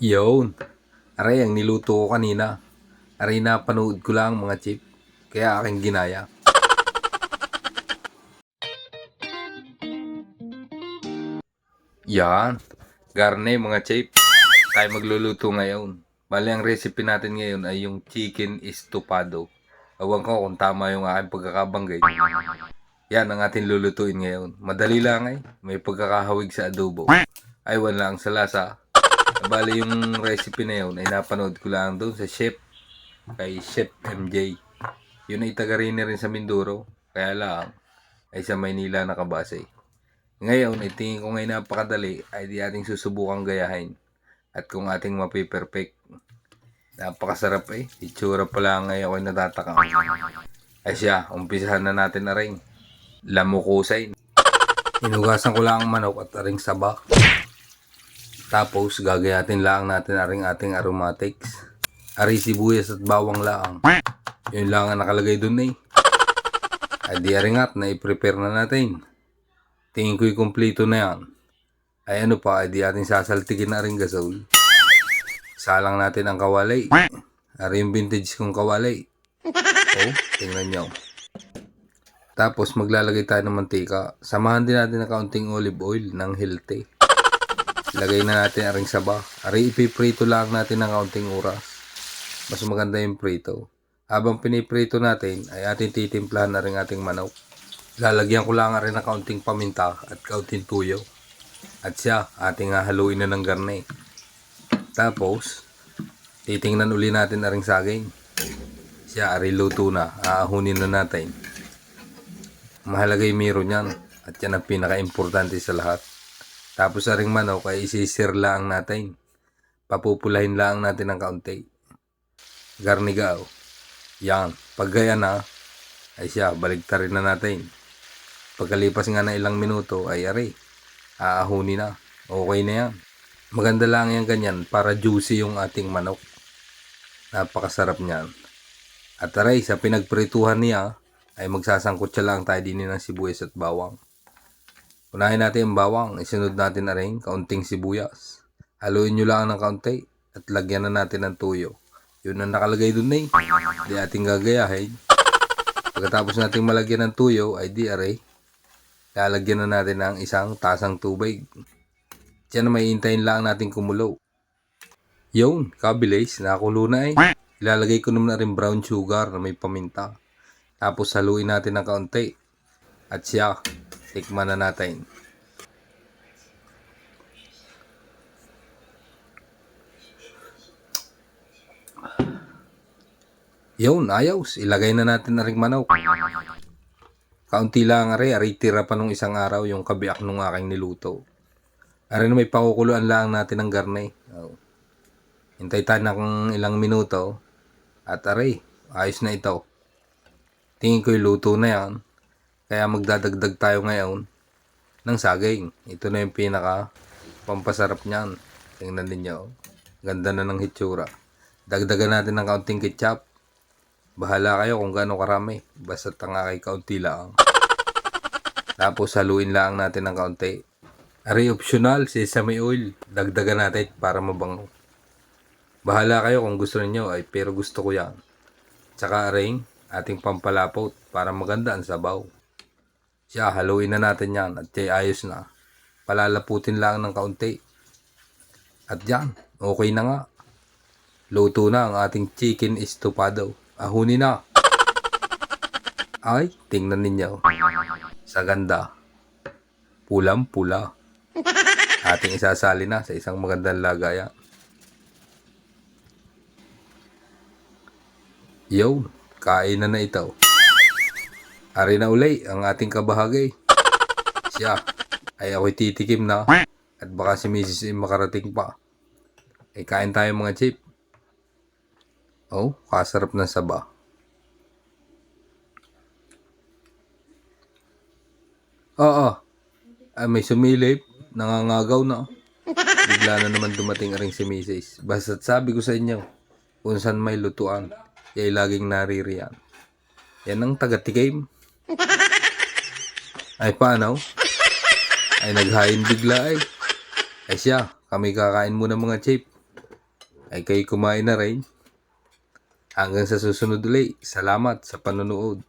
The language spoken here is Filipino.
Yun. Aray, ang niluto ko kanina. Aray, napanood ko lang mga chip. Kaya aking ginaya. Yan. Garne mga chip. Tayo magluluto ngayon. Bali, ang recipe natin ngayon ay yung chicken estofado. Awan ko kung tama yung aking pagkakabanggay. Yan ang ating lulutuin ngayon. Madali lang eh. May pagkakahawig sa adobo. Aywan lang sa lasa. Bali, yung recipe na yun ay napanood ko lang doon sa chef. Kay Chef MJ. Yun ay taga rin sa Mindoro. Kaya lang, ay sa Maynila nakabase. Ngayon, ay tingin ko ngayon napakadali ay di ating susubukang gayahin. At kung ating mapiperfect. Napakasarap eh. Itsura pa lang ngayon ako'y natataka. Ay siya, umpisahan na natin na rin. Lamukusay. Inugasan ko lang ang manok at aring saba. Tapos, gagayatin lang natin ating aromatics. Ari sibuyas at bawang laang. Yun lang ang nakalagay dun eh. Ay di aringat na i-prepare na natin. Tingin ko'y kumpleto na yan. Ay ano pa, ay di ating sasaltikin na rin gasol. Salang natin ang kawalay. Ari yung vintage kong kawalay. Oh, tingnan nyo. Tapos maglalagay tayo ng mantika. Samahan din natin ng kaunting olive oil ng healthy. Lagay na natin aring saba. Ari ipiprito lang natin ng kaunting oras. Mas maganda yung prito. Habang piniprito natin, ay ating titimplahan na rin ating manok. Lalagyan ko lang rin ng kaunting paminta at kaunting tuyo. At siya, ating haluin na ng garne. Tapos, titingnan uli natin na rin saging. Siya, ari luto na. Aahunin na natin. Mahalaga yung miro niyan. At yan ang pinaka-importante sa lahat. Tapos aring manok ay isisir lang natin. Papupulahin lang natin ng kaunti. Garnigaw. Yan. Pag gaya na, ay siya, baligtarin na natin. Pagkalipas nga na ilang minuto, ay ari, aahuni na. Okay na yan. Maganda lang yan ganyan para juicy yung ating manok. Napakasarap niyan. At aray, sa pinagprituhan niya, ay magsasangkot siya lang tayo din ng sibuyas at bawang. Unahin natin ang bawang, isunod natin na rin kaunting sibuyas. Haluin nyo lang ng kaunti at lagyan na natin ng tuyo. Yun ang nakalagay dun eh. Di ating gagayahin. Pagkatapos nating malagyan ng tuyo ay di aray. Lalagyan na natin ng isang tasang tubig. Diyan na may hintayin lang natin kumulo. Yun, kabilis, nakulo na eh. Ilalagay ko naman na rin brown sugar na may paminta. Tapos haluin natin ng kaunti. At siya, tikman na natin. Yun, ayos. Ilagay na natin na rin manok. Kaunti lang ari tira pa nung isang araw yung kabiak nung aking niluto. Ari na may pakukuluan lang natin ng garne. Oh. Hintay tayo ng ilang minuto. At ari, ayos na ito. Tingin ko yung luto na yan. Kaya magdadagdag tayo ngayon ng saging. Ito na yung pinaka pampasarap niyan. Tingnan ninyo. Ganda na ng hitsura. Dagdagan natin ng kaunting ketchup. Bahala kayo kung gaano karami. Basta tanga kay kaunti lang. Tapos haluin lang natin ng kaunti. Ari optional, sesame oil. Dagdagan natin para mabango. Bahala kayo kung gusto niyo ay pero gusto ko yan. Tsaka aring ating pampalapot para maganda ang sabaw. Siya, haluin na natin yan at ayos na. Palalaputin lang ng kaunti. At yan, okay na nga. Luto na ang ating chicken estofado. Ahuni na. Ay, tingnan ninyo. Sa ganda. Pulang-pula. Ating isasali na sa isang magandang lagayan. Yo, kain na ito. Ari na uli ang ating kabahagi. Siya, ay ako'y titikim na. At baka si Mrs. ay makarating pa. Ay kain tayo mga chip. Oh, kasarap ng saba. Oo. Ay may sumilip. Nangangagaw na. Bigla na naman dumating aring si Mrs. Basta't sabi ko sa inyo, kung saan may lutuan, ay laging naririyan. Yan ang taga-tikim. Ay paano? Ay naghain bigla ay. Ay siya, kami kakain muna mga chip. ay kayo kumain na rin. Hanggang sa susunod ulit. Salamat sa panonood.